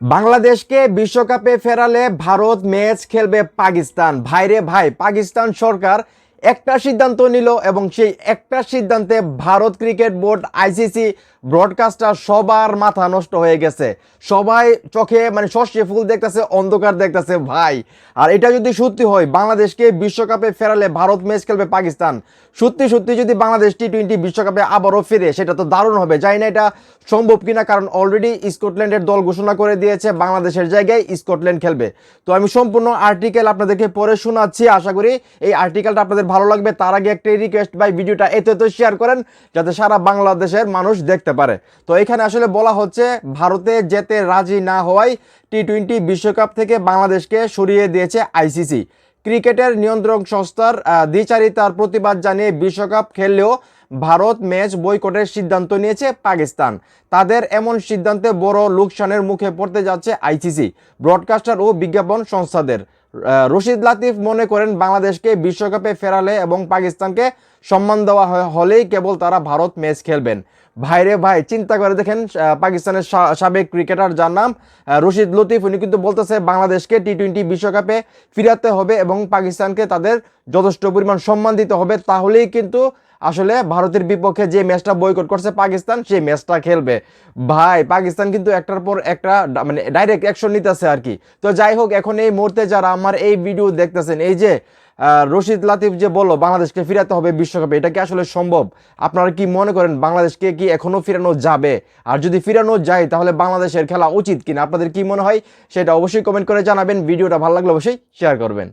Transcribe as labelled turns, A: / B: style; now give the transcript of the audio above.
A: বাংলাদেশকে বিশ্বকাপে ফেরালে ভারত ম্যাচ খেলবে পাকিস্তান। ভাইরে ভাই, পাকিস্তান সরকার একটা সিদ্ধান্ত নিল এবং সেই একটা সিদ্ধান্তে Bharat cricket board, ICC, broadcaster সবার মাথা নষ্ট হয়ে গেছে। সবাই চোখে সর্ষে ফুল দেখতেছে, অন্ধকার দেখতেছে ভাই। আর এটা যদি সত্যি হয়, বাংলাদেশকে বিশ্বকাপে ফেরালে ভারত ম্যাচ খেলবে পাকিস্তান, সত্যি সত্যি যদি বাংলাদেশ টি-20 বিশ্বকাপে আবারও ফিরে, সেটা তো দারুণ হবে। জানি না এটা সম্ভব কিনা, কারণ অলরেডি স্কটল্যান্ডের দল ঘোষণা করে দিয়েছে বাংলাদেশের জায়গায় স্কটল্যান্ড খেলবে। তো আমি সম্পূর্ণ আর্টিকেল আপনাদেরকে পড়ে শোনাচ্ছি, আশা করি এই আর্টিকেলটা আপনাদের ভালো লাগবে। তার আগে একটা রিকোয়েস্ট, ভাই ভিডিওটা এত শেয়ার করেন যাতে সারা বাংলাদেশের মানুষ দেখতে পারে। তো এখানে আসলে বলা হচ্ছে, ভারতে যেতে রাজি না হওয়ায় টি-20 বিশ্বকাপ থেকে বাংলাদেশকে সরিয়ে দিয়েছে আইসিসি। ক্রিকেটের নিয়ন্ত্রক সংস্থার দ্বিচারিতার প্রতিবাদ জানিয়ে বিশ্বকাপ খেললেও ভারত ম্যাচ বয়কটের সিদ্ধান্ত নিয়েছে পাকিস্তান। তাদের এমন সিদ্ধান্তে বড় লোকসানের মুখে পড়তে যাচ্ছে আইসিসি, ব্রডকাস্টার ও বিজ্ঞাপন সংস্থাদের। রশিদ লাতিফ মনে করেন, বাংলাদেশকে বিশ্বকাপে ফেরালে এবং পাকিস্তানকে সম্মান দেওয়া হলেই কেবল তারা ভারত ম্যাচ খেলবেন। ভাইরে ভাই, চিন্তা করে দেখেন, পাকিস্তানের সাবেক ক্রিকেটার যার নাম রশিদ লতিফ, উনি কিন্তু বলতেছে বাংলাদেশকে টি-20 বিশ্বকাপে ফিরাতে হবে এবং পাকিস্তানকে তাদের যথেষ্ট পরিমাণ সম্মান দিতে হবে, তাহলেই কিন্তু আসলে ভারতের বিপক্ষে যে ম্যাচটা বয়কট করছে পাকিস্তান, সেই ম্যাচটা খেলবে। ভাই, পাকিস্তান কিন্তু একটার পর একটা ডাইরেক্ট অ্যাকশন নিতেছে আর কি। তো যাই হোক, এখন এই মুহূর্তে যারা আমার এই ভিডিও দেখতেছেন, এই যে রশিদ লাতিফ যে বললো বাংলাদেশকে ফিরাতে হবে বিশ্বকাপে, এটা কি আসলে সম্ভব? আপনারা কি মনে করেন বাংলাদেশকে কি এখনো ফিরানো যাবে? আর যদি ফিরানো যায়, তাহলে বাংলাদেশের খেলা উচিত কিনা? আপনাদের কি মনে হয় সেটা অবশ্যই কমেন্ট করে জানাবেন। ভিডিওটা ভালো লাগলে অবশ্যই শেয়ার করবেন।